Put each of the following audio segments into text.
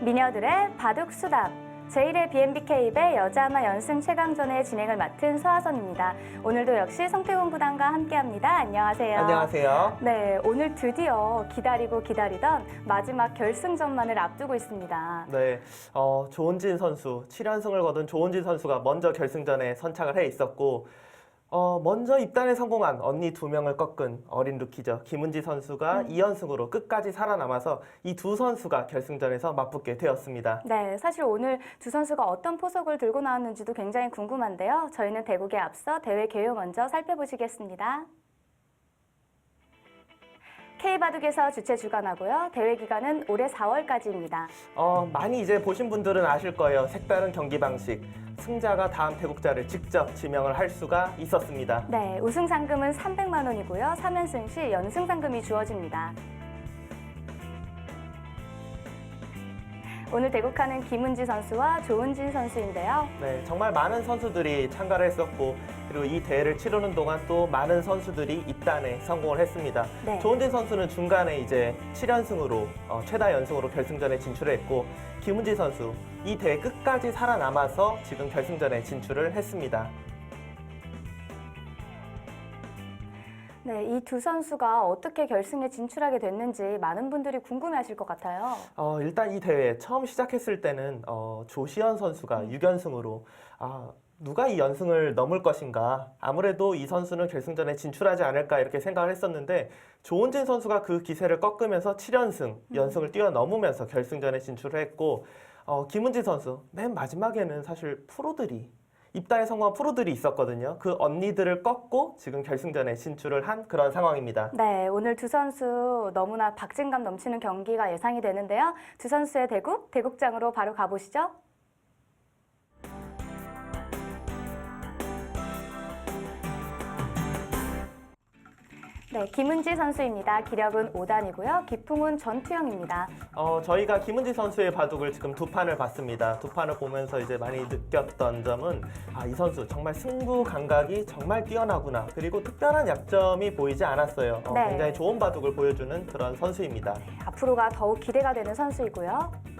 미녀들의 바둑 수답 제1회 BNBK입의 여자아마 연승 최강전의 진행을 맡은 서하선입니다. 오늘도 역시 성태곤 구단과 함께합니다. 안녕하세요. 안녕하세요. 네, 오늘 드디어 기다리고 기다리던 마지막 결승전만을 앞두고 있습니다. 네, 조은진 선수, 7연승을 거둔 조은진 선수가 먼저 결승전에 선착을 해 있었고 먼저 입단에 성공한 언니 2명을 꺾은 어린 루키죠. 김은지 선수가 2연승으로 끝까지 살아남아서 이 두 선수가 결승전에서 맞붙게 되었습니다. 네, 사실 오늘 두 선수가 어떤 포석을 들고 나왔는지도 굉장히 궁금한데요. 저희는 대국에 앞서 대회 개요 먼저 살펴보시겠습니다. K바둑에서 주최 주관하고요. 대회 기간은 올해 4월까지입니다. 많이 이제 보신 분들은 아실 거예요. 색다른 경기 방식. 승자가 다음 대국자를 직접 지명을 할 수가 있었습니다. 네, 우승 상금은 300만 원이고요. 3연승 시 연승 상금이 주어집니다. 오늘 대국하는 김은지 선수와 조은진 선수인데요. 네, 정말 많은 선수들이 참가를 했었고 그리고 이 대회를 치르는 동안 또 많은 선수들이 입단에 성공을 했습니다. 네. 조은진 선수는 중간에 이제 7연승으로 최다 연승으로 결승전에 진출했고 김은지 선수 이 대회 끝까지 살아남아서 지금 결승전에 진출을 했습니다. 네, 이 두 선수가 어떻게 결승에 진출하게 됐는지 많은 분들이 궁금해하실 것 같아요. 일단 이 대회 처음 시작했을 때는 조시현 선수가 6연승으로 누가 이 연승을 넘을 것인가, 아무래도 이 선수는 결승전에 진출하지 않을까 이렇게 생각을 했었는데 조은진 선수가 그 기세를 꺾으면서 7연승, 연승을 뛰어넘으면서 결승전에 진출을 했고 김은지 선수 맨 마지막에는 사실 입단에 성공한 프로들이 있었거든요. 그 언니들을 꺾고 지금 결승전에 진출을 한 그런 상황입니다. 네, 오늘 두 선수 너무나 박진감 넘치는 경기가 예상이 되는데요. 두 선수의 대국장으로 바로 가보시죠. 네, 김은지 선수입니다. 기력은 5단이고요. 기풍은 전투형입니다. 저희가 김은지 선수의 바둑을 지금 두 판을 봤습니다. 두 판을 보면서 이제 많이 느꼈던 점은 이 선수 정말 승부 감각이 정말 뛰어나구나. 그리고 특별한 약점이 보이지 않았어요. 네. 굉장히 좋은 바둑을 보여주는 그런 선수입니다. 앞으로가 더욱 기대가 되는 선수이고요.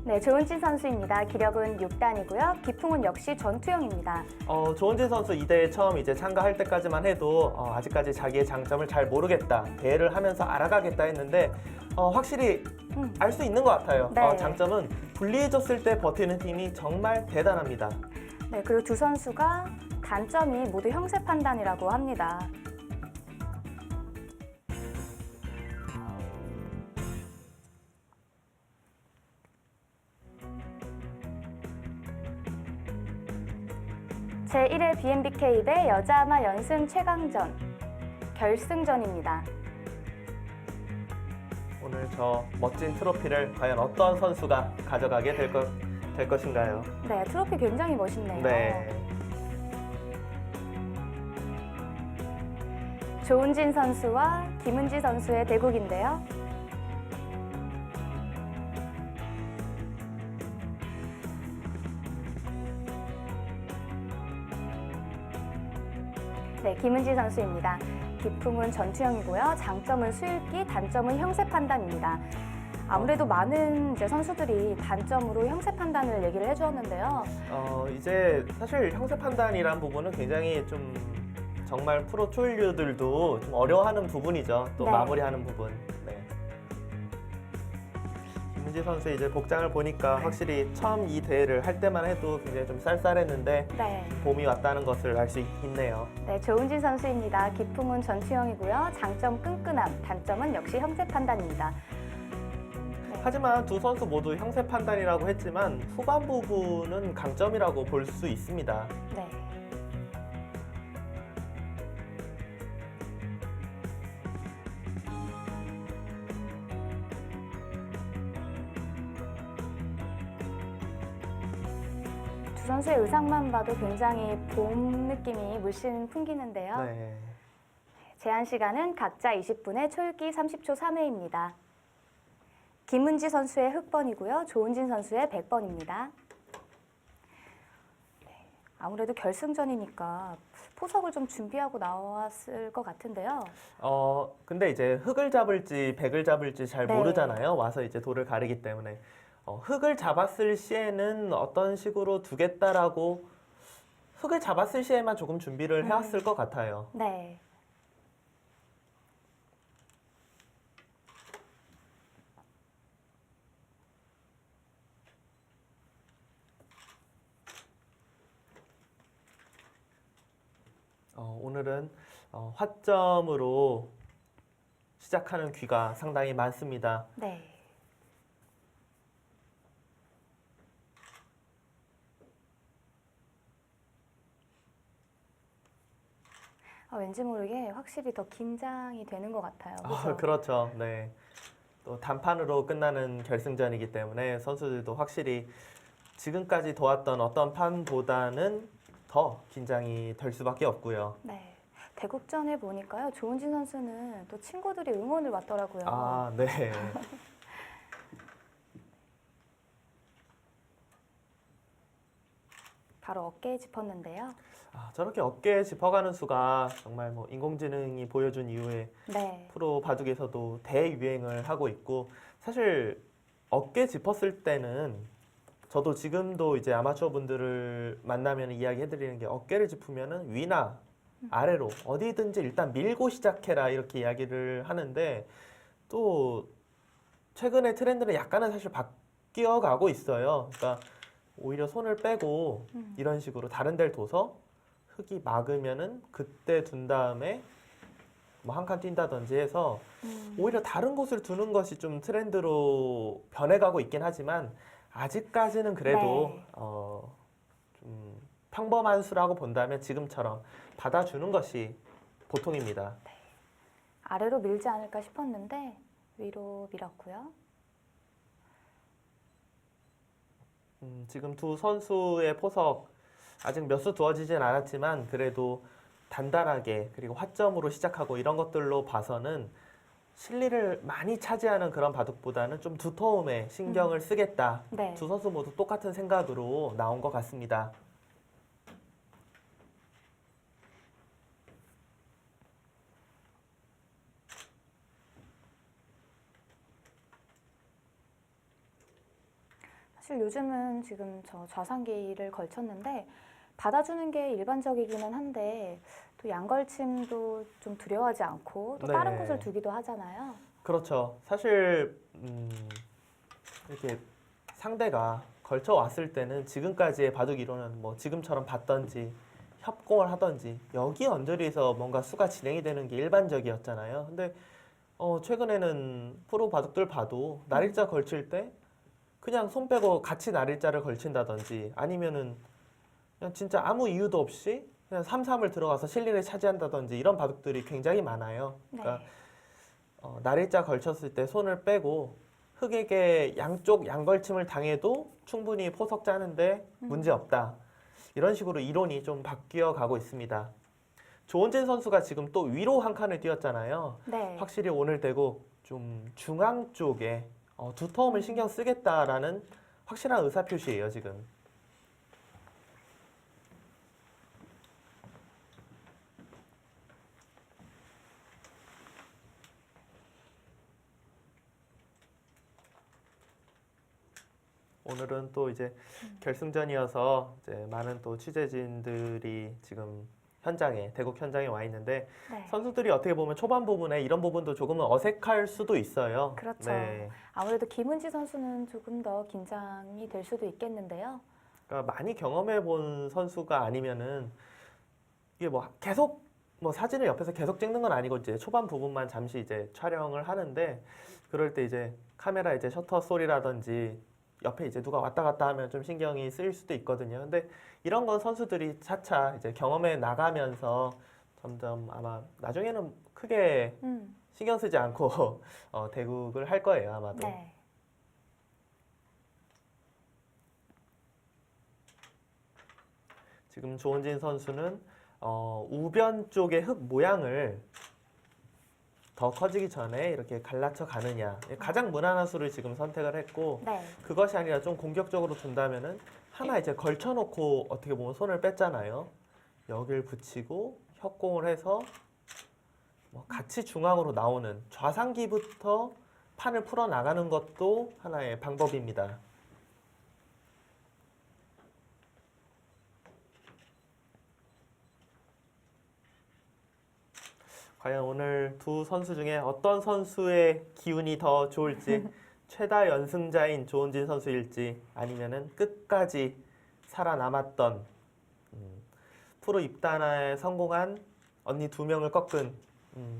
네, 조은진 선수입니다. 기력은 6단이고요. 기풍은 역시 전투형입니다. 조은진 선수 이 대회 처음 이제 참가할 때까지만 해도 아직까지 자기의 장점을 잘 모르겠다. 대회를 하면서 알아가겠다 했는데 확실히 알 수 있는 것 같아요. 네. 장점은 불리해졌을 때 버티는 힘이 정말 대단합니다. 네, 그리고 두 선수가 단점이 모두 형세 판단이라고 합니다. 제1회 BNBK입의 여자아마 연승 최강전 결승전입니다. 오늘 저 멋진 트로피를 과연 어떤 선수가 가져가게 될 것인가요? 네, 트로피 굉장히 멋있네요. 네. 조은진 선수와 김은지 선수의 대국인데요. 네, 김은지 선수입니다. 기풍은 전투형이고요. 장점은 수읽기, 단점은 형세 판단입니다. 아무래도 많은 이제 선수들이 단점으로 형세 판단을 얘기를 해주었는데요. 이제 사실 형세 판단이란 부분은 굉장히 좀 정말 프로 초일류들도 좀 어려워하는 부분이죠. 또 네. 마무리하는 부분. 네. 김은지 선수의 이제 복장을 보니까 확실히 처음 이 대회를 할 때만 해도 굉장히 좀 쌀쌀했는데 네. 봄이 왔다는 것을 알 수 있네요. 네, 조은진 선수입니다. 기풍은 전투형이고요. 장점 끈끈함, 단점은 역시 형세 판단입니다. 하지만 두 선수 모두 형세 판단이라고 했지만 후반 부분은 강점이라고 볼 수 있습니다. 네. 두 선수의 의상만 봐도 굉장히 봄 느낌이 물씬 풍기는데요. 네. 제한 시간은 각자 20분에 초읽기 30초 3회입니다. 김은지 선수의 흑번이고요. 조은진 선수의 100번입니다. 아무래도 결승전이니까 포석을 좀 준비하고 나왔을 것 같은데요. 근데 이제 흙을 잡을지 백을 잡을지 잘 네. 모르잖아요. 와서 이제 돌을 가르기 때문에. 흙을 잡았을 시에는 어떤 식으로 두겠다라고 흙을 잡았을 시에만 조금 준비를 해왔을 것 같아요. 네. 오늘은 화점으로 시작하는 귀가 상당히 많습니다. 네. 왠지 모르게 확실히 더 긴장이 되는 것 같아요. 그죠? 그렇죠. 네. 또 단판으로 끝나는 결승전이기 때문에 선수들도 확실히 지금까지 도왔던 어떤 판보다는 더 긴장이 될 수밖에 없고요. 네. 대국전에 보니까요. 조은진 선수는 또 친구들이 응원을 왔더라고요. 네. 바로 어깨에 짚었는데요. 저렇게 어깨에 짚어가는 수가 정말 뭐 인공지능이 보여준 이후에 네. 프로 바둑에서도 대유행을 하고 있고 사실 어깨 짚었을 때는 저도 지금도 이제 아마추어 분들을 만나면 이야기해드리는 게 어깨를 짚으면은 위나 아래로 어디든지 일단 밀고 시작해라 이렇게 이야기를 하는데 또 최근의 트렌드는 약간은 사실 바뀌어가고 있어요. 그러니까 오히려 손을 빼고 이런 식으로 다른 데를 둬서 흙이 막으면은 그때 둔 다음에 뭐 한 칸 뛴다든지 해서 오히려 다른 곳을 두는 것이 좀 트렌드로 변해가고 있긴 하지만 아직까지는 그래도 네. 좀 평범한 수라고 본다면 지금처럼 받아주는 것이 보통입니다. 아래로 밀지 않을까 싶었는데 위로 밀었고요. 지금 두 선수의 포석 아직 몇 수 두어지진 않았지만 그래도 단단하게 그리고 화점으로 시작하고 이런 것들로 봐서는 실리를 많이 차지하는 그런 바둑보다는 좀 두터움에 신경을 쓰겠다. 네. 두 선수 모두 똑같은 생각으로 나온 것 같습니다. 사실 요즘은 지금 저 좌상기를 걸쳤는데 받아주는 게 일반적이기는 한데 또 양걸침도 좀 두려워하지 않고 또 다른 네. 곳을 두기도 하잖아요. 그렇죠. 사실 이렇게 상대가 걸쳐 왔을 때는 지금까지의 바둑 이론은 뭐 지금처럼 봤던지 협공을 하던지 여기 언저리에서 뭔가 수가 진행이 되는 게 일반적이었잖아요. 근데 최근에는 프로 바둑들 봐도 날일자 걸칠 때 그냥 손 빼고 같이 날일자를 걸친다든지 아니면은 그냥 진짜 아무 이유도 없이 그냥 3-3을 들어가서 실리를 차지한다든지 이런 바둑들이 굉장히 많아요. 그러니까 네. 날일자 걸쳤을 때 손을 빼고 흑에게 양쪽 양걸침을 당해도 충분히 포석 짜는데 문제 없다. 이런 식으로 이론이 좀 바뀌어 가고 있습니다. 조은진 선수가 지금 또 위로 한 칸을 띄었잖아요. 네. 확실히 오늘 대국 좀 중앙 쪽에 두터움을 신경 쓰겠다라는 확실한 의사 표시예요, 지금. 오늘은 또 이제 결승전이어서 이제 많은 또 취재진들이 지금 대국 현장에 와 있는데 네. 선수들이 어떻게 보면 초반 부분에 이런 부분도 조금은 어색할 수도 있어요. 그렇죠. 네. 아무래도 김은지 선수는 조금 더 긴장이 될 수도 있겠는데요. 그러니까 많이 경험해 본 선수가 아니면은 이게 뭐 계속 뭐 사진을 옆에서 계속 찍는 건 아니고 이제 초반 부분만 잠시 이제 촬영을 하는데 그럴 때 이제 카메라 이제 셔터 소리라든지 옆에 이제 누가 왔다 갔다 하면 좀 신경이 쓰일 수도 있거든요. 근데 이런 건 선수들이 차차 이제 경험해 나가면서 점점 아마 나중에는 크게 신경 쓰지 않고 대국을 할 거예요, 아마도. 네. 지금 조은진 선수는 우변 쪽의 흙 모양을 더 커지기 전에 이렇게 갈라쳐 가느냐 가장 무난한 수를 지금 선택을 했고 네. 그것이 아니라 좀 공격적으로 둔다면은 하나 이제 걸쳐놓고 어떻게 보면 손을 뺐잖아요. 여길 붙이고 협공을 해서 뭐 같이 중앙으로 나오는 좌상기부터 판을 풀어 나가는 것도 하나의 방법입니다. 과연 오늘 두 선수 중에 어떤 선수의 기운이 더 좋을지 최다 연승자인 조은진 선수일지 아니면은 끝까지 살아남았던 프로 입단에 성공한 언니 두 명을 꺾은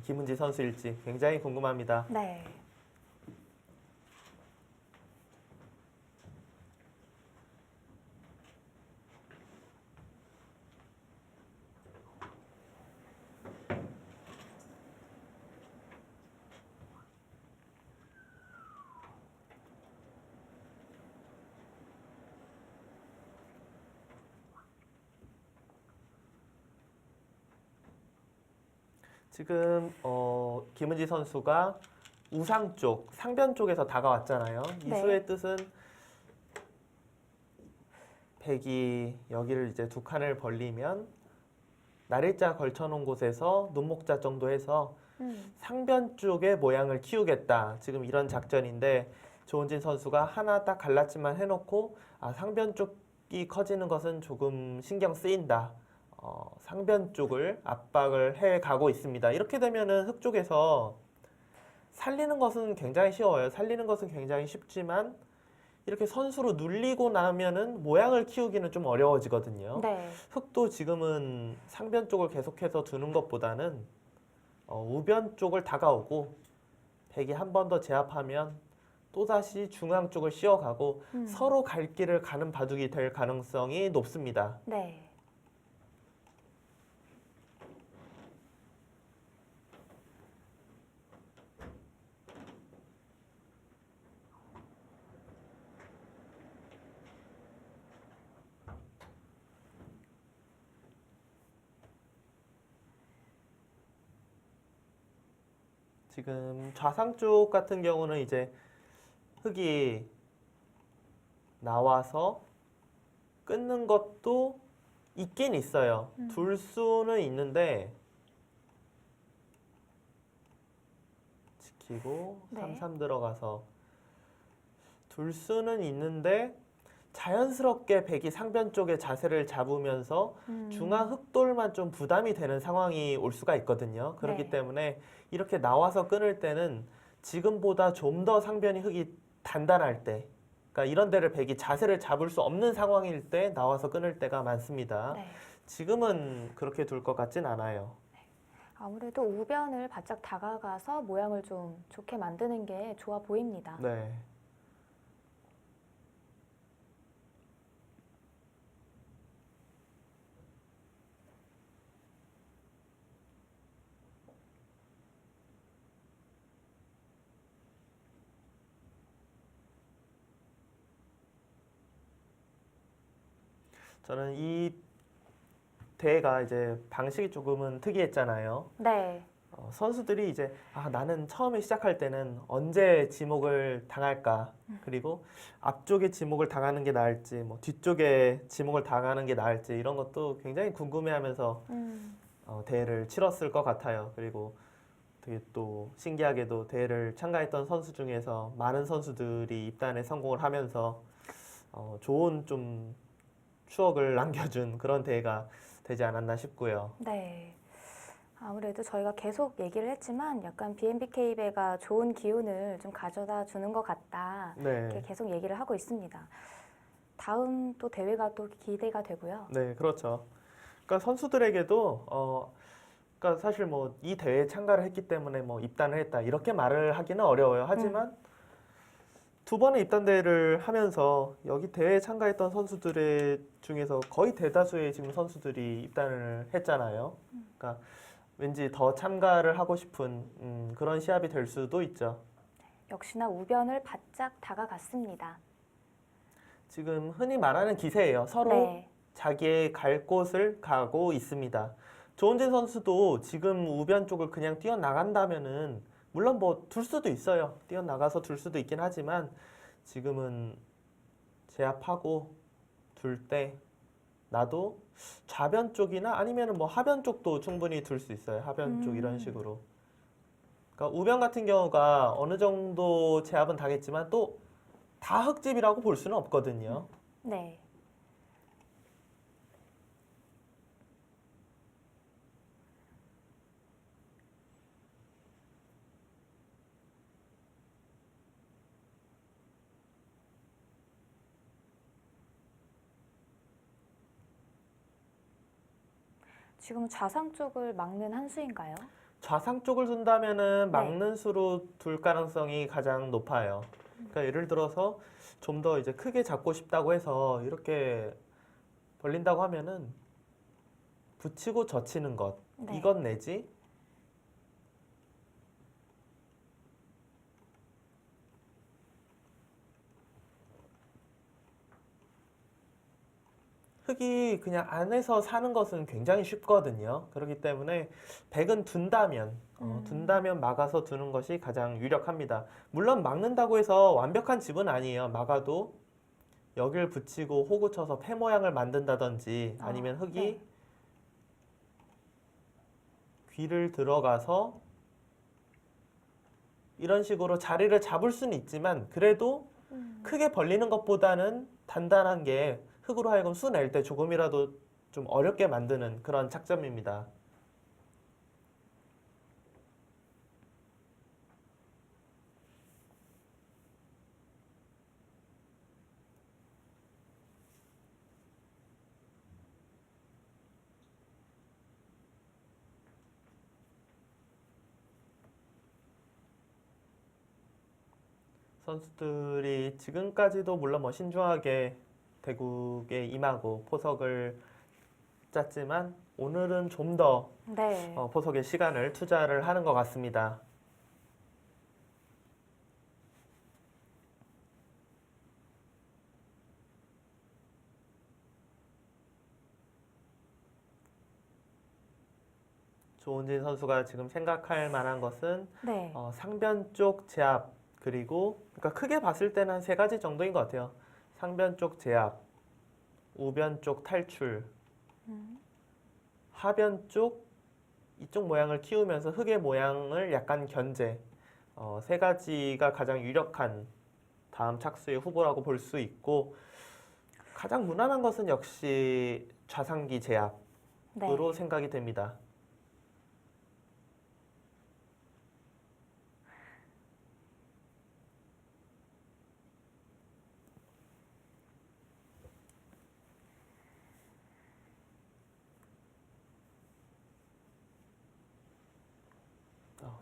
김은지 선수일지 굉장히 궁금합니다. 네. 지금 김은지 선수가 우상 쪽, 상변 쪽에서 다가왔잖아요. 이 네. 수의 뜻은 백이 여기를 이제 두 칸을 벌리면 날일자 걸쳐놓은 곳에서 눈목자 정도 해서 상변 쪽의 모양을 키우겠다. 지금 이런 작전인데 조은진 선수가 하나 딱 갈라치만 해놓고 상변 쪽이 커지는 것은 조금 신경 쓰인다. 상변 쪽을 압박을 해 가고 있습니다. 이렇게 되면은 흙 쪽에서 살리는 것은 굉장히 쉬워요. 살리는 것은 굉장히 쉽지만 이렇게 선수로 눌리고 나면은 모양을 키우기는 좀 어려워지거든요. 네. 흙도 지금은 상변 쪽을 계속해서 두는 것보다는 우변 쪽을 다가오고 백이 한 번 더 제압하면 또다시 중앙 쪽을 씌워가고 서로 갈 길을 가는 바둑이 될 가능성이 높습니다. 네. 지금 좌상 쪽 같은 경우는 이제 흙이 나와서 끊는 것도 있긴 있어요. 둘 수는 있는데 지키고 네. 3-3 들어가서 둘 수는 있는데 자연스럽게 백이 상변 쪽에 자세를 잡으면서 중앙 흑돌만 좀 부담이 되는 상황이 올 수가 있거든요. 그렇기 네. 때문에 이렇게 나와서 끊을 때는 지금보다 좀 더 상변이 흙이 단단할 때, 그러니까 이런 데를 백이 자세를 잡을 수 없는 상황일 때 나와서 끊을 때가 많습니다. 네. 지금은 그렇게 둘 것 같진 않아요. 아무래도 우변을 바짝 다가가서 모양을 좀 좋게 만드는 게 좋아 보입니다. 네. 저는 이 대회가 이제 방식이 조금은 특이했잖아요. 네. 선수들이 이제 나는 처음에 시작할 때는 언제 지목을 당할까, 그리고 앞쪽에 지목을 당하는 게 나을지, 뭐 뒤쪽에 지목을 당하는 게 나을지 이런 것도 굉장히 궁금해하면서 대회를 치렀을 것 같아요. 그리고 되게 또 신기하게도 대회를 참가했던 선수 중에서 많은 선수들이 입단에 성공을 하면서 좋은 좀 추억을 남겨준 그런 대회가 되지 않았나 싶고요. 네. 아무래도 저희가 계속 얘기를 했지만 약간 BNBK배가 좋은 기운을 좀 가져다 주는 것 같다. 이렇게 네, 계속 얘기를 하고 있습니다. 다음 또 대회가 또 기대가 되고요. 네, 그렇죠. 그러니까 선수들에게도 그러니까 사실 뭐 이 대회에 참가를 했기 때문에 뭐 입단을 했다 이렇게 말을 하기는 어려워요. 하지만 두 번의 입단 대회를 하면서 여기 대회에 참가했던 선수들의 중에서 거의 대다수의 지금 선수들이 입단을 했잖아요. 그러니까 왠지 더 참가를 하고 싶은 그런 시합이 될 수도 있죠. 역시나 우변을 바짝 다가갔습니다. 지금 흔히 말하는 기세예요. 서로 네. 자기의 갈 곳을 가고 있습니다. 조은진 선수도 지금 우변 쪽을 그냥 뛰어나간다면은 물론 뭐 둘 수도 있어요. 뛰어나가서 둘 수도 있긴 하지만 지금은 제압하고 둘 때 나도 좌변 쪽이나 아니면 뭐 하변 쪽도 충분히 둘 수 있어요. 하변 쪽 이런 음. 식으로. 그러니까 우변 같은 경우가 어느 정도 제압은 당했지만 또 다 흙집이라고 볼 수는 없거든요. 네. 지금 좌상 쪽을 막는 한 수인가요? 좌상 쪽을 둔다면은 네. 막는 수로 둘 가능성이 가장 높아요. 그러니까 예를 들어서 좀 더 이제 크게 잡고 싶다고 해서 이렇게 벌린다고 하면은 붙이고 젖히는 것 네. 이것 내지 흙이 그냥 안에서 사는 것은 굉장히 쉽거든요. 그렇기 때문에 백은 둔다면 막아서 두는 것이 가장 유력합니다. 물론 막는다고 해서 완벽한 집은 아니에요. 막아도 여길 붙이고 호구 쳐서 폐 모양을 만든다든지 아니면 흙이 네. 귀를 들어가서 이런 식으로 자리를 잡을 수는 있지만 그래도 크게 벌리는 것보다는 단단한 게 흙으로 하여금 수 낼 때 조금이라도 좀 어렵게 만드는 그런 착점입니다. 선수들이 지금까지도 물론 뭐 신중하게 대국에 임하고 포석을 짰지만 오늘은 좀 더 네. 포석에 시간을 투자를 하는 것 같습니다. 조은진 선수가 지금 생각할 만한 것은 네. 상변 쪽 제압 그리고 그러니까 크게 봤을 때는 한 세 가지 정도인 것 같아요. 상변 쪽 제압, 우변 쪽 탈출, 하변 쪽 이쪽 모양을 키우면서 흙의 모양을 약간 견제. 세 가지가 가장 유력한 다음 착수의 후보라고 볼 수 있고 가장 무난한 것은 역시 좌상기 제압으로 네. 생각이 됩니다.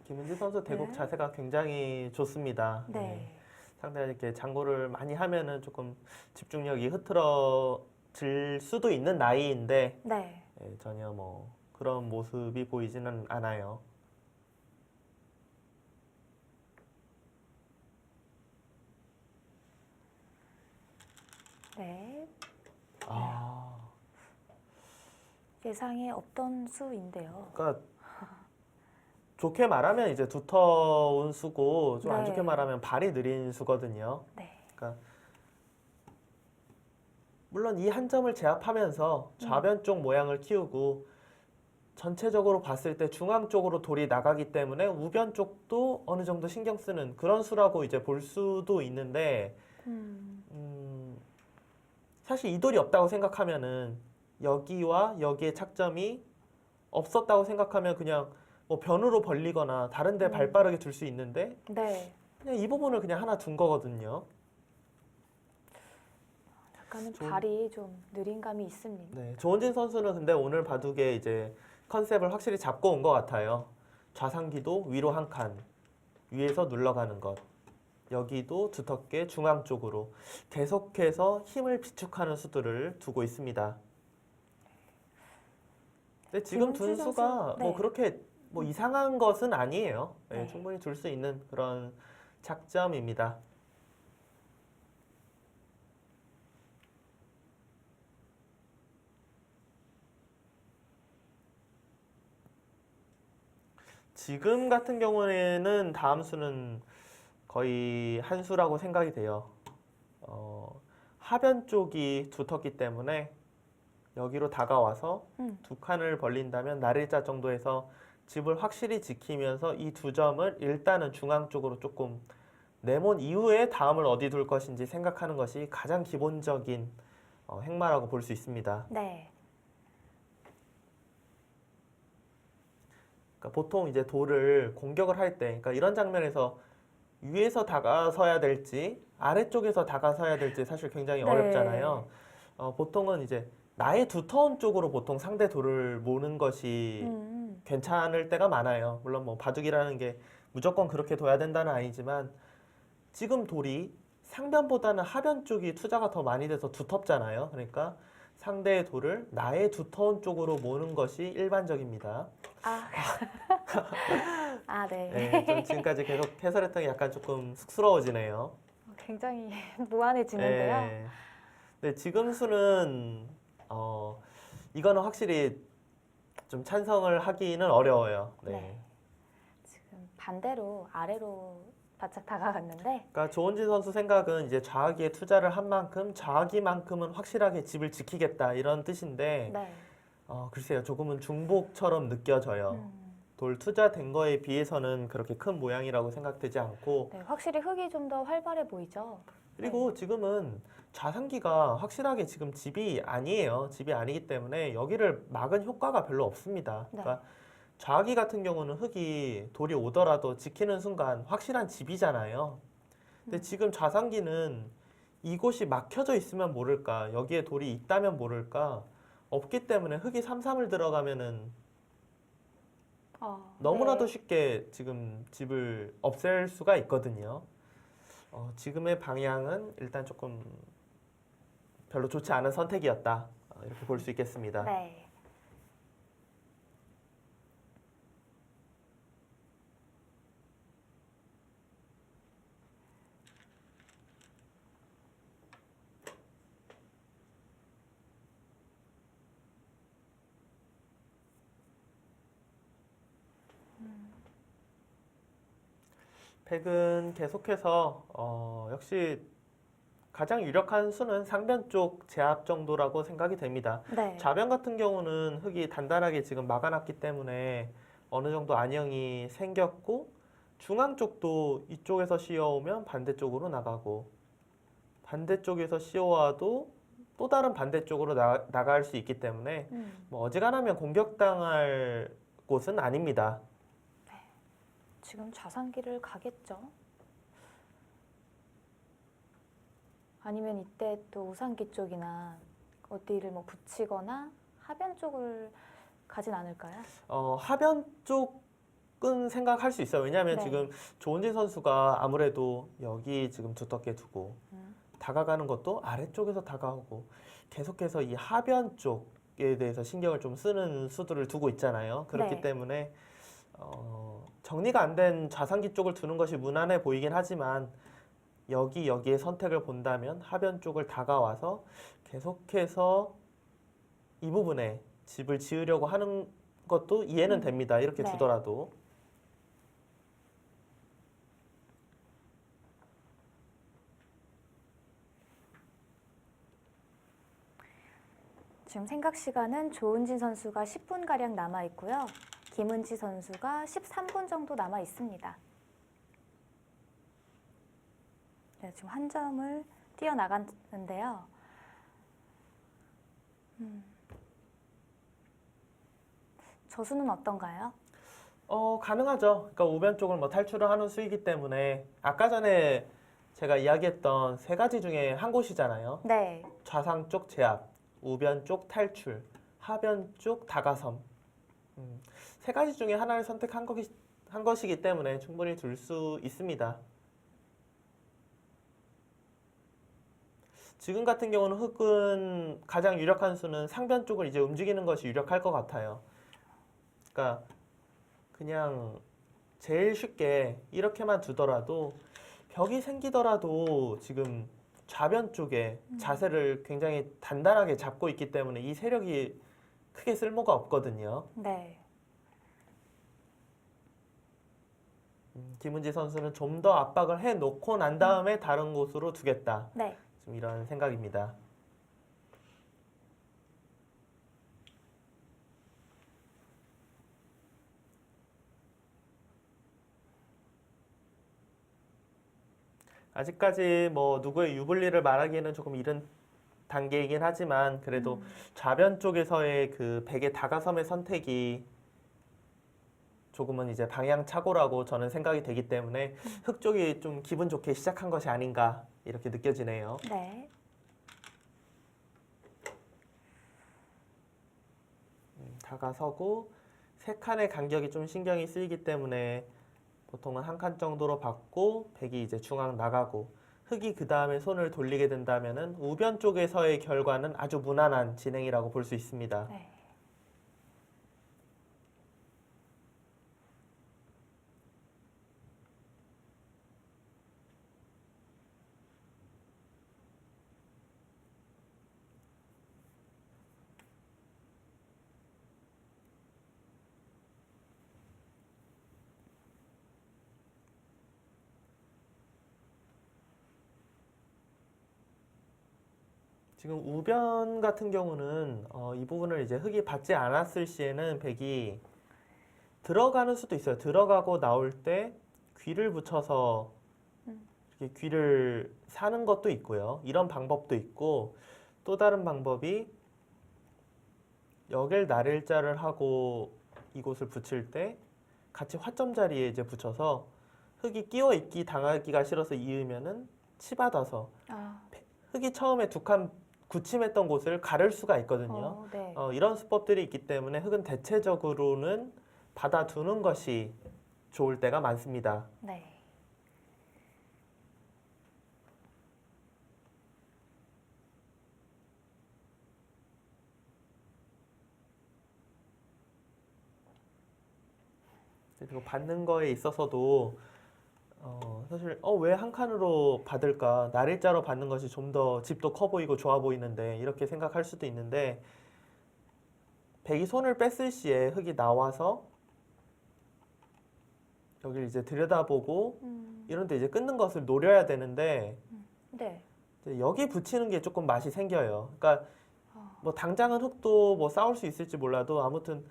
김은지 선수 대국 네. 자세가 굉장히 좋습니다. 네. 상대가 이렇게 장구를 많이 하면은 조금 집중력이 흐트러질 수도 있는 나이인데 네. 전혀 뭐 그런 모습이 보이지는 않아요. 네. 아, 예상에 없던 수인데요. 그러니까 좋게 말하면 이제 두터운 수고 좀 안 네. 좋게 말하면 발이 느린 수거든요. 네. 그러니까 물론 이 한 점을 제압하면서 좌변 쪽 모양을 키우고 전체적으로 봤을 때 중앙 쪽으로 돌이 나가기 때문에 우변 쪽도 어느 정도 신경 쓰는 그런 수라고 이제 볼 수도 있는데 사실 이 돌이 없다고 생각하면은 여기와 여기의 착점이 없었다고 생각하면 그냥 뭐 변으로 벌리거나 다른 데 발 빠르게 둘 수 있는데 네. 그냥 이 부분을 그냥 하나 둔 거거든요. 약간은 좀- 발이 좀 느린 감이 있습니다. 네, 조은진 선수는 근데 오늘 바둑에 이제 컨셉을 확실히 잡고 온 것 같아요. 좌상기도 위로 한 칸, 위에서 눌러가는 것. 여기도 두텁게 중앙 쪽으로 계속해서 힘을 비축하는 수들을 두고 있습니다. 근데 지금 둔 김은지 수가 선수, 뭐 네. 그렇게 뭐 이상한 것은 아니에요. 네, 네. 충분히 둘 수 있는 그런 착점입니다. 지금 같은 경우에는 다음 수는 거의 한 수라고 생각이 돼요. 하변 쪽이 두텁기 때문에 여기로 다가와서 음. 두 칸을 벌린다면 날일자 정도에서 집을 확실히 지키면서 이 두 점을 일단은 중앙 쪽으로 조금 내몬 이후에 다음을 어디 둘 것인지 생각하는 것이 가장 기본적인 행마라고 볼 수 있습니다. 네. 그러니까 보통 이제 돌을 공격을 할 때, 그러니까 이런 장면에서 위에서 다가서야 될지 아래쪽에서 다가서야 될지 사실 굉장히 네. 어렵잖아요. 보통은 이제 나의 두터운 쪽으로 보통 상대 돌을 모는 것이 괜찮을 때가 많아요. 물론 뭐 바둑이라는 게 무조건 그렇게 둬야 된다는 아니지만 지금 돌이 상변보다는 하변 쪽이 투자가 더 많이 돼서 두텁잖아요. 그러니까 상대의 돌을 나의 두터운 쪽으로 모는 것이 일반적입니다. 아, 아, 네. 네, 좀 지금까지 계속 해설했던 게 약간 조금 쑥스러워지네요. 굉장히 무한해지는데요. 네. 네, 지금 수는 이거는 확실히 좀 찬성을 하기는 어려워요. 네. 네. 지금 반대로 아래로 바짝 다가갔는데, 그러니까 조은진 선수 생각은 이제 좌하기에 투자를 한 만큼 좌하기만큼은 확실하게 집을 지키겠다 이런 뜻인데 네. 글쎄요, 조금은 중복처럼 느껴져요. 돌 투자된 거에 비해서는 그렇게 큰 모양이라고 생각되지 않고 네, 확실히 흙이 좀 더 활발해 보이죠. 그리고 지금은 좌상기가 확실하게 지금 집이 아니에요. 집이 아니기 때문에 여기를 막은 효과가 별로 없습니다. 네. 그러니까 좌기 같은 경우는 흙이 돌이 오더라도 지키는 순간 확실한 집이잖아요. 근데 지금 좌상기는 이곳이 막혀져 있으면 모를까, 여기에 돌이 있다면 모를까, 없기 때문에 흙이 삼삼을 들어가면은 너무나도 네. 쉽게 지금 집을 없앨 수가 있거든요. 지금의 방향은 일단 조금 별로 좋지 않은 선택이었다. 이렇게 볼 수 있겠습니다. 네. 팩은 계속해서 역시 가장 유력한 수는 상변 쪽 제압 정도라고 생각이 됩니다. 네. 좌변 같은 경우는 흙이 단단하게 지금 막아놨기 때문에 어느 정도 안형이 생겼고 중앙 쪽도 이쪽에서 씌워오면 반대쪽으로 나가고 반대쪽에서 씌워와도 또 다른 반대쪽으로 나갈 수 있기 때문에 뭐 어지간하면 공격당할 곳은 아닙니다. 지금 좌상기를 가겠죠? 아니면 이때 또 우상기 쪽이나 어디를 뭐 붙이거나 하변 쪽을 가진 않을까요? 하변 쪽은 생각할 수 있어요. 왜냐하면 네. 지금 조은진 선수가 아무래도 여기 지금 두텁게 두고 다가가는 것도 아래쪽에서 다가오고 계속해서 이 하변 쪽에 대해서 신경을 좀 쓰는 수들을 두고 있잖아요. 그렇기 네. 때문에 정리가 안 된 좌상기 쪽을 두는 것이 무난해 보이긴 하지만 여기에 선택을 본다면 하변 쪽을 다가와서 계속해서 이 부분에 집을 지으려고 하는 것도 이해는 됩니다. 이렇게 네. 두더라도. 지금 생각 시간은 조은진 선수가 10분가량 남아 있고요. 김은지 선수가 13분 정도 남아 있습니다. 네, 지금 한 점을 뛰어나갔는데요. 저수는 어떤가요? 가능하죠. 그러니까 우변 쪽을 뭐 탈출을 하는 수이기 때문에 아까 전에 제가 이야기했던 세 가지 중에 한 곳이잖아요. 네. 좌상 쪽 제압, 우변 쪽 탈출, 하변 쪽 다가섬. 세 가지 중에 하나를 선택한 것이기 때문에 충분히 둘 수 있습니다. 지금 같은 경우는 흙은 가장 유력한 수는 상변 쪽을 이제 움직이는 것이 유력할 것 같아요. 그러니까 그냥 제일 쉽게 이렇게만 두더라도 벽이 생기더라도 지금 좌변 쪽에 자세를 굉장히 단단하게 잡고 있기 때문에 이 세력이 크게 쓸모가 없거든요. 네. 김은지 선수는 좀 더 압박을 해놓고 난 다음에 다른 곳으로 두겠다. 네. 좀 이런 생각입니다. 아직까지 뭐 누구의 유불리를 말하기에는 조금 이른 단계이긴 하지만 그래도 좌변 쪽에서의 그 백의 다가섬의 선택이 조금은 이제 방향 착오라고 저는 생각이 되기 때문에 흑 쪽이 좀 기분 좋게 시작한 것이 아닌가 이렇게 느껴지네요. 네. 다가서고 세 칸의 간격이 좀 신경이 쓰이기 때문에 보통은 한 칸 정도로 받고 백이 이제 중앙 나가고 흑이 그 다음에 손을 돌리게 된다면은 우변 쪽에서의 결과는 아주 무난한 진행이라고 볼 수 있습니다. 네. 지금 우변 같은 경우는 이 부분을 이제 흑이 받지 않았을 시에는 백이 들어가는 수도 있어요. 들어가고 나올 때 귀를 붙여서 이렇게 귀를 사는 것도 있고요. 이런 방법도 있고 또 다른 방법이 역을 날일자를 하고 이곳을 붙일 때 같이 화점 자리에 이제 붙여서 흑이 끼워 있기 당하기가 싫어서 이으면은 치받아서 아, 흑이 처음에 두 칸 구침했던 곳을 가를 수가 있거든요. 네. 이런 수법들이 있기 때문에 흑은 대체적으로는 받아두는 것이 좋을 때가 많습니다. 네. 그리고 받는 거에 있어서도 사실 왜 한 칸으로 받을까? 날일자로 받는 것이 좀 더 집도 커 보이고 좋아 보이는데 이렇게 생각할 수도 있는데 백이 손을 뺐을 시에 흑이 나와서 여기를 이제 들여다보고 이런데 이제 끊는 것을 노려야 되는데 네. 이제 여기 붙이는 게 조금 맛이 생겨요. 그러니까 뭐 당장은 흑도 뭐 싸울 수 있을지 몰라도 아무튼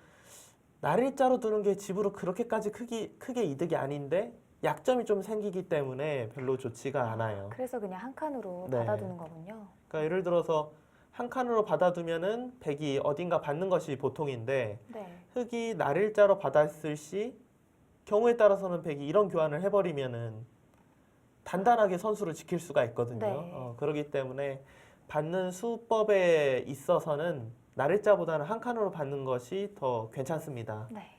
날일자로 두는 게 집으로 그렇게까지 크게 이득이 아닌데 약점이 좀 생기기 때문에 별로 좋지가 않아요. 그래서 그냥 한 칸으로 네. 받아두는 거군요. 그러니까 예를 들어서 한 칸으로 받아두면은 백이 어딘가 받는 것이 보통인데 네. 흑이 날일자로 받았을 시 경우에 따라서는 백이 이런 교환을 해버리면은 단단하게 선수를 지킬 수가 있거든요. 네. 그렇기 때문에 받는 수법에 있어서는 날일자보다는 한 칸으로 받는 것이 더 괜찮습니다. 네.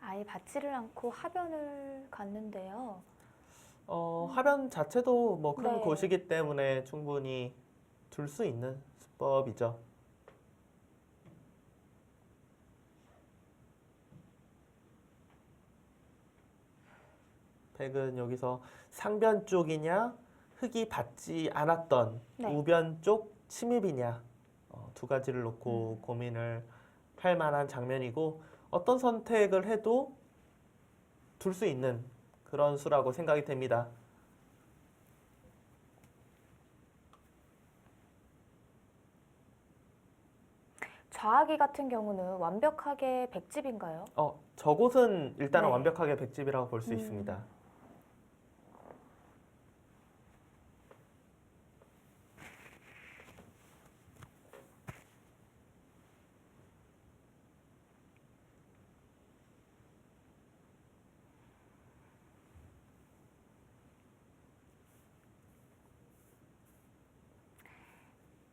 아예 받지를 않고 하변을 갔는데요. 하변 자체도 뭐 큰 네. 곳이기 때문에 충분히 둘 수 있는 수법이죠. 백은 여기서 상변 쪽이냐, 흑이 받지 않았던 네. 우변 쪽 침입이냐, 두 가지를 놓고 고민을 할 만한 장면이고 어떤 선택을 해도 둘 수 있는 그런 수라고 생각이 됩니다. 좌하기 같은 경우는 완벽하게 백집인가요? 저곳은 일단은 네. 완벽하게 백집이라고 볼 수 있습니다.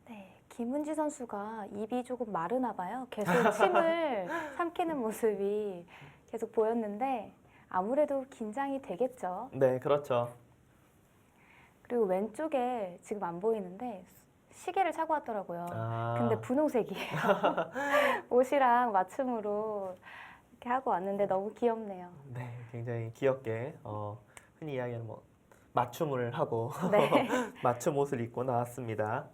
네. 김은지 선수가 입이 조금 마르나 봐요. 계속 침을 삼키는 모습이 계속 보였는데 아무래도 긴장이 되겠죠. 네, 그렇죠. 그리고 왼쪽에 지금 안 보이는데 시계를 차고 왔더라고요. 아, 근데 분홍색이에요. 옷이랑 맞춤으로 이렇게 하고 왔는데 너무 귀엽네요. 네, 굉장히 귀엽게 흔히 이야기하는 뭐 맞춤을 하고 네. 맞춤 옷을 입고 나왔습니다.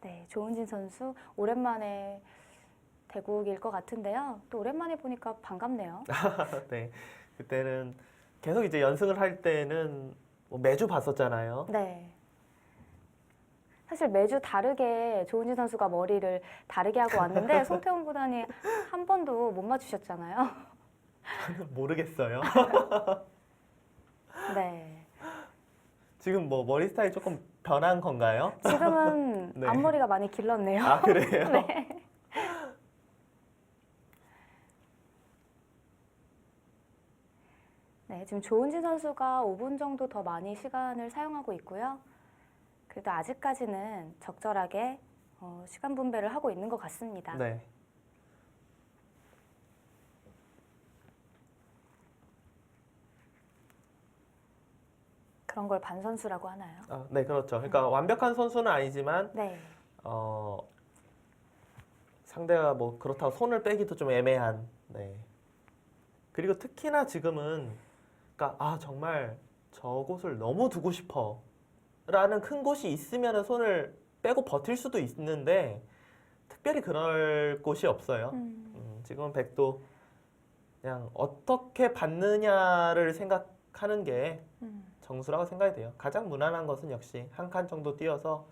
네, 조은진 선수 오랜만에 대국일 것 같은데요. 또 오랜만에 보니까 반갑네요. 네, 그때는 계속 이제 연승을 할 때는 뭐 매주 봤었잖아요. 네. 사실 매주 다르게 조은지 선수가 머리를 다르게 하고 왔는데 송태훈 구단이 한 번도 못 맞추셨잖아요. 모르겠어요. 네. 지금 뭐 머리 스타일 조금 변한 건가요? 지금은 네. 앞머리가 많이 길렀네요. 아, 그래요? 네. 네, 지금 조은지 선수가 5분 정도 더 많이 시간을 사용하고 있고요. 그래도 아직까지는 적절하게 시간 분배를 하고 있는 것 같습니다. 네. 그런 걸 반선수라고 하나요? 네, 그렇죠. 그러니까 완벽한 선수는 아니지만 네. 상대가 뭐 그렇다고 손을 빼기도 좀 애매한. 네. 그리고 특히나 지금은 그러니까 정말 저곳을 너무 두고 싶어 라는 큰 곳이 있으면 손을 빼고 버틸 수도 있는데 특별히 그럴 곳이 없어요. 지금은 백도 그냥 어떻게 받느냐를 생각하는 게 정수라고 생각이 돼요. 가장 무난한 것은 역시 한 칸 정도 띄어서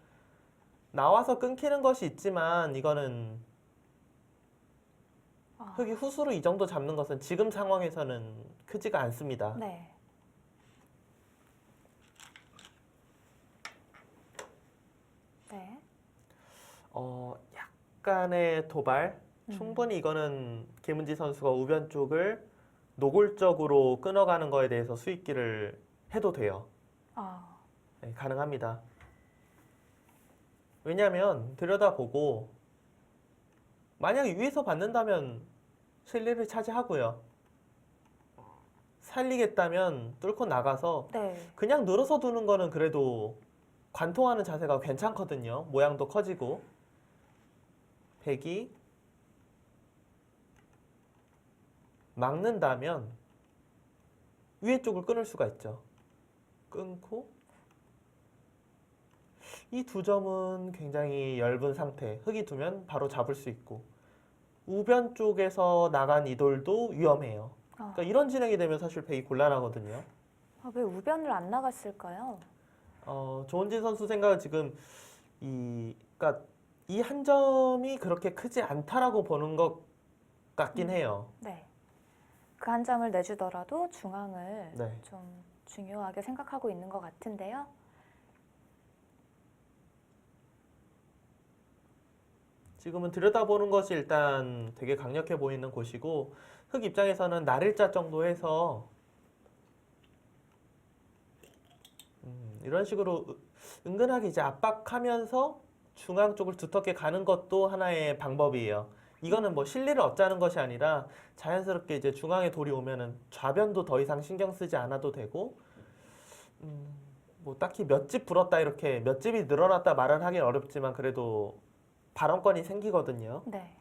나와서 끊기는 것이 있지만 이거는 흙이 후수로 이 정도 잡는 것은 지금 상황에서는 크지가 않습니다. 네. 네. 약간의 도발. 충분히 이거는 김은지 선수가 우변 쪽을 노골적으로 끊어가는 거에 대해서 수익기를 해도 돼요. 네, 가능합니다. 왜냐하면 들여다보고 만약에 위에서 받는다면 실리를 차지하고요. 살리겠다면 뚫고 나가서 네. 그냥 늘어서 두는 거는 그래도 관통하는 자세가 괜찮거든요. 모양도 커지고. 백이 막는다면 위에 쪽을 끊을 수가 있죠. 끊고 이 두 점은 굉장히 엷은 상태. 흙이 두면 바로 잡을 수 있고 우변 쪽에서 나간 이 돌도 위험해요. 그러니까 이런 진행이 되면 사실 백이 곤란하거든요. 왜 우변을 안 나갔을까요? 조은진 선수 생각은 지금 그러니까 이 한 점이 그렇게 크지 않다라고 보는 것 같긴 해요. 네. 그 한 점을 내주더라도 중앙을 네. 좀 중요하게 생각하고 있는 것 같은데요. 지금은 들여다보는 것이 일단 되게 강력해 보이는 곳이고 흙 입장에서는 날일자 정도 해서 이런 식으로 은근하게 이제 압박하면서 중앙 쪽을 두텁게 가는 것도 하나의 방법이에요. 이거는 뭐 실리를 얻자는 것이 아니라 자연스럽게 이제 중앙에 돌이 오면은 좌변도 더 이상 신경 쓰지 않아도 되고 뭐 딱히 몇 집 불었다 이렇게 몇 집이 늘어났다 말은 하긴 어렵지만 그래도 발언권이 생기거든요. 네.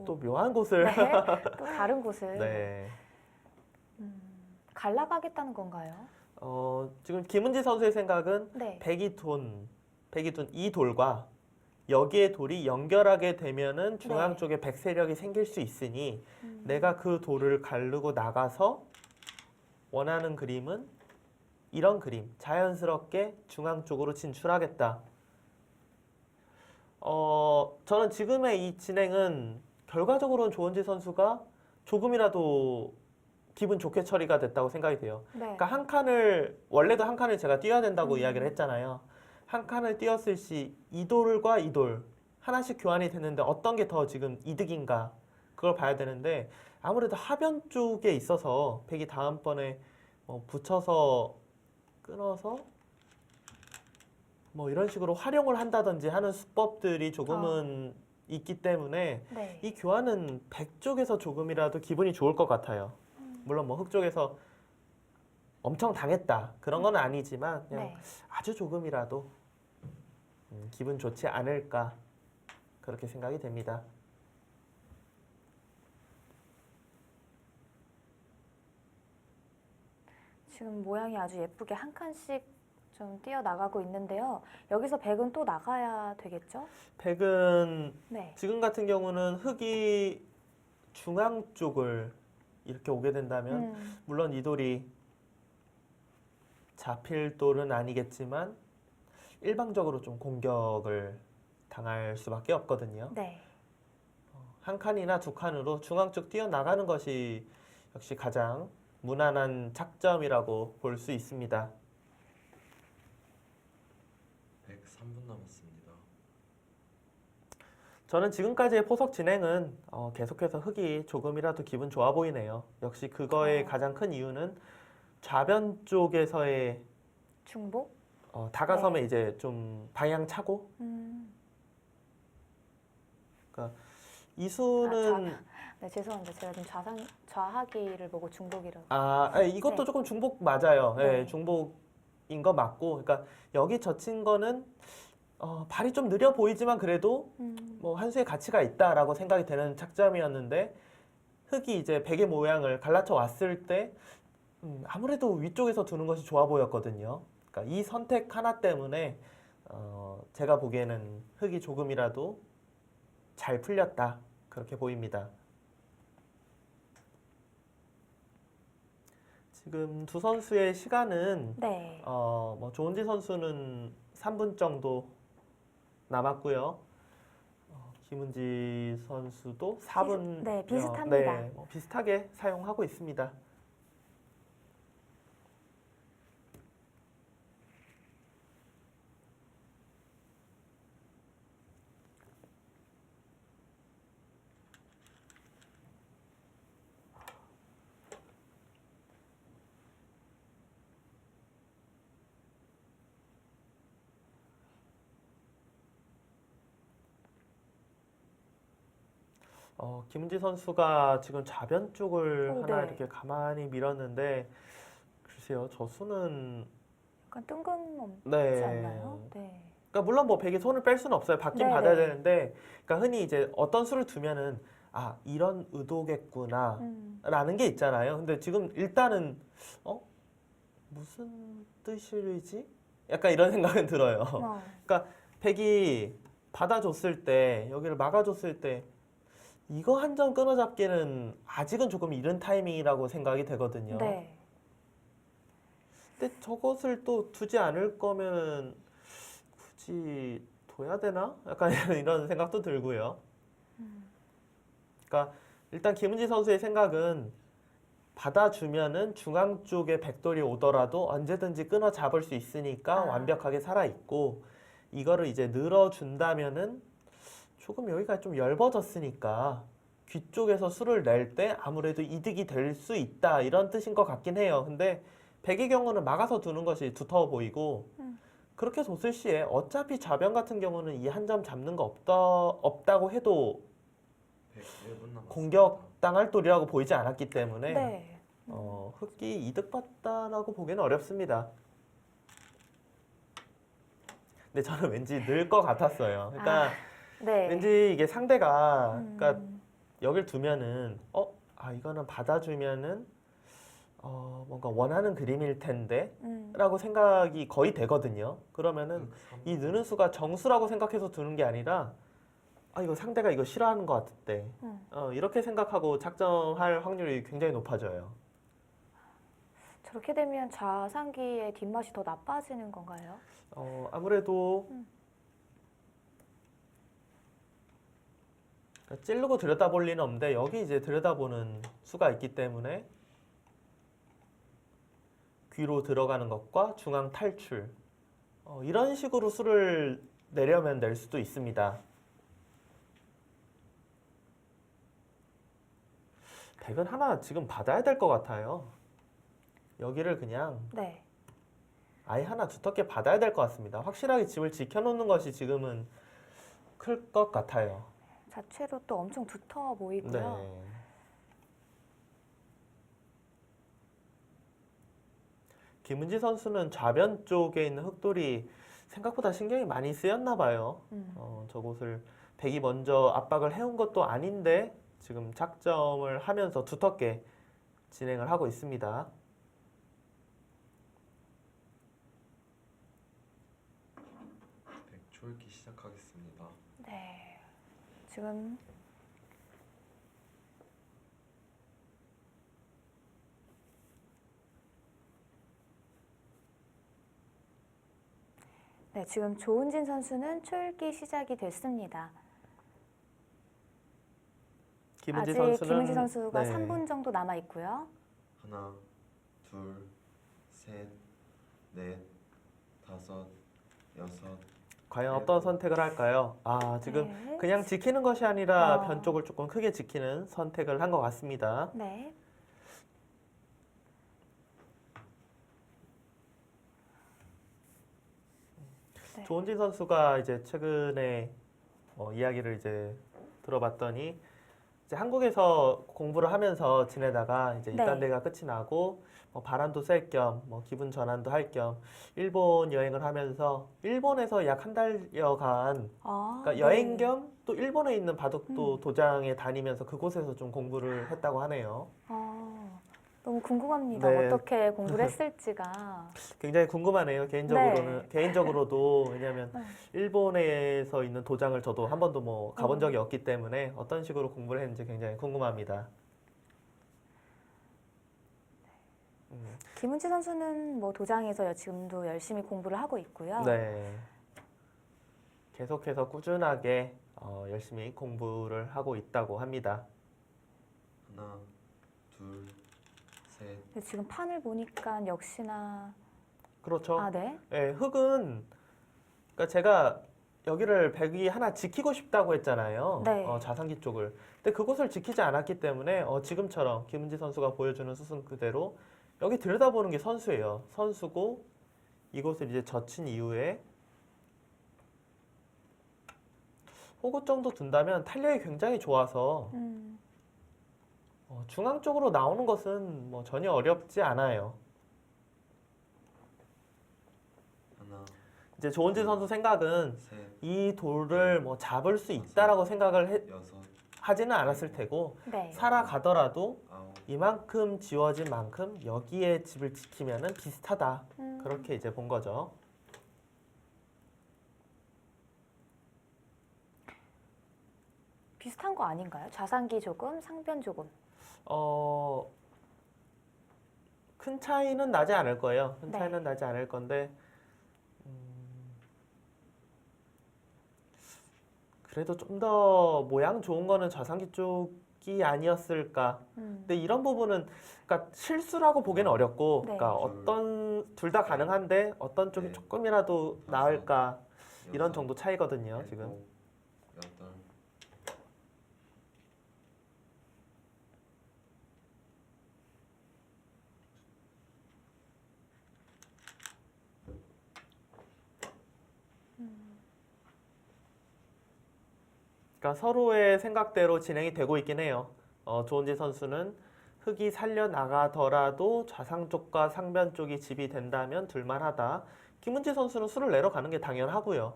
또 묘한 곳을. 네. 또 다른 곳을 네. 갈라가겠다는 건가요? 지금 김은지 선수의 생각은 네. 백이 둔 이 돌과 여기에 돌이 연결하게 되면은 중앙 네. 쪽에 백 세력이 생길 수 있으니 내가 그 돌을 가르고 나가서 원하는 그림은 이런 그림, 자연스럽게 중앙 쪽으로 진출하겠다. 저는 지금의 이 진행은 결과적으로는 조은지 선수가 조금이라도 기분 좋게 처리가 됐다고 생각이 돼요. 네. 그러니까 한 칸을 원래도 한 칸을 제가 띄어야 된다고 이야기를 했잖아요. 한 칸을 띄었을 시 이 돌과 이 돌 하나씩 교환이 됐는데 어떤 게 더 지금 이득인가 그걸 봐야 되는데 아무래도 하변 쪽에 있어서 백이 다음번에 붙여서 끊어서 뭐 이런 식으로 활용을 한다든지 하는 수법들이 조금은 있기 때문에 네. 이 교환은 백 쪽에서 조금이라도 기분이 좋을 것 같아요. 물론 뭐 흙 쪽에서 엄청 당했다 그런 건 아니지만 그냥 네. 아주 조금이라도 기분 좋지 않을까 그렇게 생각이 됩니다. 지금 모양이 아주 예쁘게 한 칸씩 좀 띄어나가고 있는데요. 여기서 백은 또 나가야 되겠죠? 백은 네. 지금 같은 경우는 흙이 중앙 쪽을 이렇게 오게 된다면 물론 이 돌이 잡힐 돌은 아니겠지만 일방적으로 좀 공격을 당할 수밖에 없거든요. 네. 한 칸이나 두 칸으로 중앙 쪽 뛰어나가는 것이 역시 가장 무난한 작점이라고 볼 수 있습니다. 103분 남았습니다. 저는 지금까지의 포석 진행은 계속해서 흙이 조금이라도 기분 좋아 보이네요. 역시 그거의 가장 큰 이유는 좌변 쪽에서의 중복? 다가섬에 이제 좀 방향 차고 이수는 네, 죄송합니다. 제가 지금 좌하기를 보고 중복이라고. 이것도 네. 조금 중복 맞아요. 네. 네, 중복인 거 맞고, 그러니까 여기 젖힌 거는 발이 좀 느려 보이지만 그래도 뭐 한 수의 가치가 있다라고 생각이 되는 착점이었는데 흙이 이제 베개 모양을 갈라쳐 왔을 때 아무래도 위쪽에서 두는 것이 좋아 보였거든요. 그러니까 이 선택 하나 때문에 제가 보기에는 흙이 조금이라도 잘 풀렸다 그렇게 보입니다. 지금 두 선수의 시간은 네. 뭐 조은지 선수는 3분 정도 남았고요. 김은지 선수도 4분 네, 비슷합니다. 네, 뭐 비슷하게 사용하고 있습니다. 김은지 선수가 지금 좌변 쪽을 하나 네. 이렇게 가만히 밀었는데 글쎄요, 저 수는 약간 뜬금없지 네. 않나요? 네. 그러니까 물론 뭐 백이 손을 뺄 수는 없어요. 받긴 네, 받아야 네. 되는데, 그러니까 흔히 이제 어떤 수를 두면은 이런 의도겠구나 라는 게 있잖아요. 근데 지금 일단은 무슨 뜻이지? 약간 이런 생각은 들어요. 그러니까 백이 받아줬을 때 여기를 막아줬을 때 이거 한 점 끊어잡기는 아직은 조금 이른 타이밍이라고 생각이 되거든요. 네. 근데 저것을 또 두지 않을 거면 굳이 둬야 되나? 약간 이런 생각도 들고요. 그러니까 일단 김은지 선수의 생각은 받아주면은 중앙 쪽에 백돌이 오더라도 언제든지 끊어 잡을 수 있으니까 완벽하게 살아있고 이거를 이제 늘어준다면은 조금 여기가 좀 얇아졌으니까 귀 쪽에서 수를 낼 때 아무래도 이득이 될 수 있다 이런 뜻인 것 같긴 해요. 근데 백의 경우는 막아서 두는 것이 두터워 보이고 그렇게 뒀을 시에 어차피 좌변 같은 경우는 이 한 점 잡는 거 없다고 해도 101분 남았습니다. 공격당할 돌이라고 보이지 않았기 때문에 네. 흑기 이득봤다라고 보기는 어렵습니다. 근데 저는 왠지 늘 것 같았어요. 그러니까 네. 왠지 이게 상대가 그러니까 여길 두면은 이거는 받아주면은 뭔가 원하는 그림일 텐데 라고 생각이 거의 되거든요. 그러면은 이 느는 수가 정수라고 생각해서 두는 게 아니라 이거 상대가 이거 싫어하는 것 같은데 이렇게 생각하고 작정할 확률이 굉장히 높아져요. 저렇게 되면 좌상기의 뒷맛이 더 나빠지는 건가요? 아무래도 찌르고 들여다볼 리는 없는데 여기 이제 들여다보는 수가 있기 때문에 귀로 들어가는 것과 중앙 탈출 이런 식으로 수를 내려면 낼 수도 있습니다. 백은 하나 지금 받아야 될 것 같아요. 여기를 그냥 네. 아예 하나 두텁게 받아야 될 것 같습니다. 확실하게 집을 지켜놓는 것이 지금은 클 것 같아요. 자체로 또 엄청 두터워 보이고요. 네. 김은지 선수는 좌변 쪽에 있는 흑돌이 생각보다 신경이 많이 쓰였나 봐요. 저곳을 백이 먼저 압박을 해온 것도 아닌데 지금 작점을 하면서 두텁게 진행을 하고 있습니다. 초읽기 시작하겠습니다. 네. 지금 네, 지금 조은진 선수는 초읽기 시작이 됐습니다. 김은지 아직 선수는 김은지 선수가 네. 3분 정도 남아 있고요. 하나, 둘, 셋, 넷, 다섯, 여섯. 과연 어떤 선택을 할까요? 지금 네. 그냥 지키는 것이 아니라 어. 변 쪽을 조금 크게 지키는 선택을 한 것 같습니다. 네. 네. 조은진 선수가 이제 최근에 이야기를 이제 들어봤더니 이제 한국에서 공부를 하면서 지내다가 이제 네. 입단대가 끝이 나고 바람도 쐴 겸 기분 전환도 할 겸 일본 여행을 하면서 일본에서 약 한 달여간 그러니까 네. 여행 겸 또 일본에 있는 바둑도 음. 도장에 다니면서 그곳에서 좀 공부를 했다고 하네요. 너무 궁금합니다. 네. 어떻게 공부를 했을지가. 굉장히 궁금하네요. 개인적으로도 왜냐하면 네. 일본에서 있는 도장을 저도 한 번도 가본 음. 적이 없기 때문에 어떤 식으로 공부를 했는지 굉장히 궁금합니다. 김은지 선수는 뭐 도장에서 지금도 열심히 공부를 하고 있고요. 네. 계속해서 꾸준하게 열심히 공부를 하고 있다고 합니다. 하나, 둘, 셋. 근데 지금 판을 보니까 역시나 그렇죠. 네. 네, 흙은 그러니까 제가 여기를 백이 하나 지키고 싶다고 했잖아요. 네. 자상기 쪽을. 근데 그곳을 지키지 않았기 때문에 지금처럼 김은지 선수가 보여주는 수순 그대로 여기 들여다보는 게 선수예요. 선수고 이곳을 이제 젖힌 이후에 호구 정도 둔다면 탄력이 굉장히 좋아서 중앙 쪽으로 나오는 것은 전혀 어렵지 않아요. 하나, 이제 조은진 선수 생각은 셋, 이 돌을 잡을 수 있다라고 생각을 여섯, 하지는 않았을 테고 네. 살아가더라도 아홉. 이만큼 지워진 만큼 여기에 집을 지키면은 비슷하다. 그렇게 이제 본 거죠. 비슷한 거 아닌가요? 좌상기 조금, 상변 조금. 큰 차이는 나지 않을 거예요. 큰 네. 차이는 나지 않을 건데 그래도 좀 더 모양 좋은 거는 좌상기 쪽이 아니었을까. 근데 이런 부분은 그러니까 실수라고 보기는 어렵고, 네. 그러니까 둘 다 가능한데 어떤 쪽이 네. 조금이라도 나을까 이런 여섯, 정도 차이거든요. 지금. 일곱, 여덟. 그러니까 서로의 생각대로 진행이 되고 있긴 해요. 조은지 선수는 흙이 살려나가더라도 좌상 쪽과 상변 쪽이 집이 된다면 둘만하다. 김은지 선수는 수를 내려가는 게 당연하고요.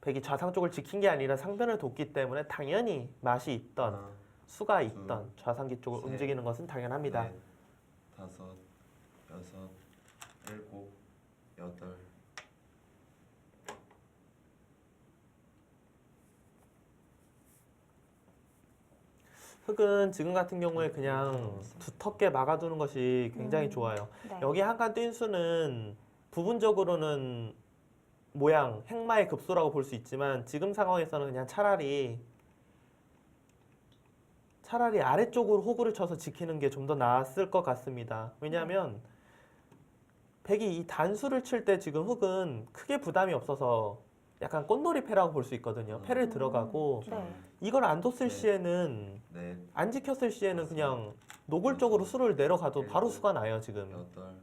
백이 좌상 쪽을 지킨 게 아니라 상변을 돕기 때문에 당연히 맛이 있던 하나, 수가 있던 좌상기 쪽을 셋, 움직이는 것은 당연합니다. 넷, 다섯, 여섯, 일곱, 여덟. 흙은 지금 같은 경우에 그냥 두텁게 막아두는 것이 굉장히 좋아요. 네. 여기 한 칸 뛴 수는 부분적으로는 모양, 행마의 급소라고 볼 수 있지만 지금 상황에서는 그냥 차라리 아래쪽으로 호구를 쳐서 지키는 게 좀 더 나았을 것 같습니다. 왜냐하면 백이 이 단수를 칠 때 지금 흙은 크게 부담이 없어서 약간 꽃놀이 패라고 볼 수 있거든요. 패를 들어가고 네. 이걸 안 뒀을 시에는 넷, 안 지켰을 시에는 그냥 노골적으로 수를 내려가도 바로 수가 나요 지금. 여덟,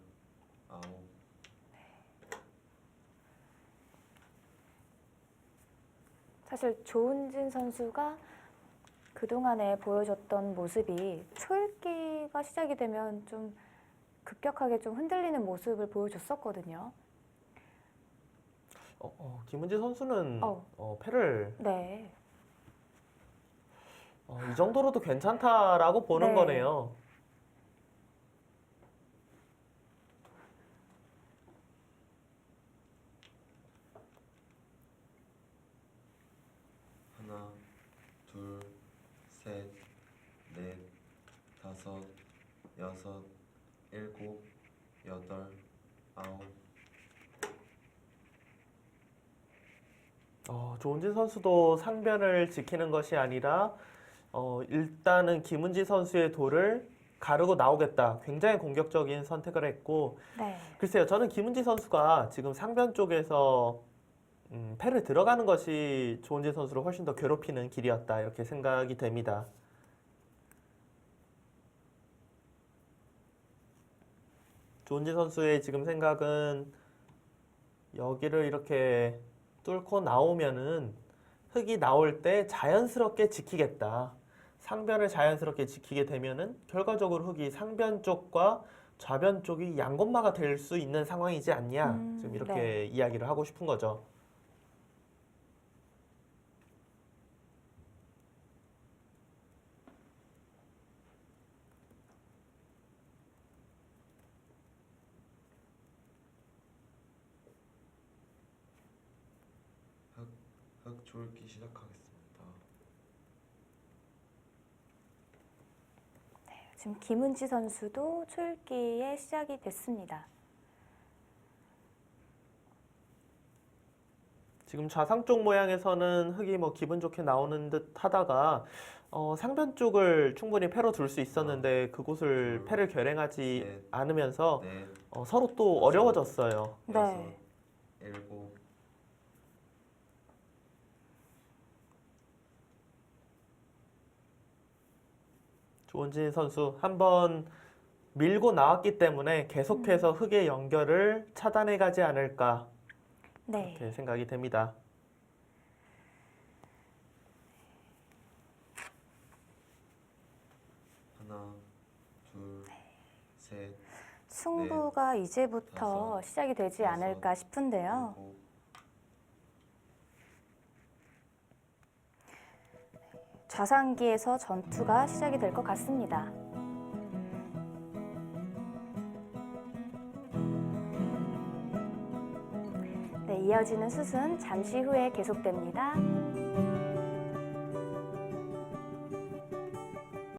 아홉. 사실 조은진 선수가 그동안에 보여줬던 모습이 초읽기가 시작이 되면 좀 급격하게 좀 흔들리는 모습을 보여줬었거든요. 김은지 선수는 어. 패를 네. 이 정도로도 괜찮다라고 보는 네. 거네요. 하나, 둘, 셋, 넷, 다섯, 여섯, 일곱, 여덟, 아홉. 조은진 선수도 상변을 지키는 것이 아니라 일단은 김은지 선수의 돌을 가르고 나오겠다. 굉장히 공격적인 선택을 했고 네. 글쎄요. 저는 김은지 선수가 지금 상변 쪽에서 패를 들어가는 것이 조은진 선수를 훨씬 더 괴롭히는 길이었다. 이렇게 생각이 됩니다. 조은진 선수의 지금 생각은 여기를 이렇게 뚫고 나오면은 흙이 나올 때 자연스럽게 지키겠다. 상변을 자연스럽게 지키게 되면은 결과적으로 흙이 상변 쪽과 좌변 쪽이 양곳마가 될 수 있는 상황이지 않냐. 지금 이렇게 네. 이야기를 하고 싶은 거죠. 흙 줄기 시작하겠습니다. 지금 김은지 선수도 초읽기에 시작이 됐습니다. 지금 좌상 쪽 모양에서는 흙이 뭐 기분 좋게 나오는 듯 하다가 상변 쪽을 충분히 패로 둘 수 있었는데 그곳을 패를 결행하지 넷, 않으면서 넷, 서로 또 어려워졌어요. 네. 여섯, 일곱, 조은진 선수 한번 밀고 나왔기 때문에 계속해서 흙의 연결을 차단해 가지 않을까 네. 이렇게 생각이 됩니다. 하나, 둘, 셋, 승부가 이제부터 다섯, 시작이 되지 여섯, 않을까 싶은데요. 일곱, 좌상기에서 전투가 시작이 될 것 같습니다. 네, 이어지는 슛은 잠시 후에 계속됩니다.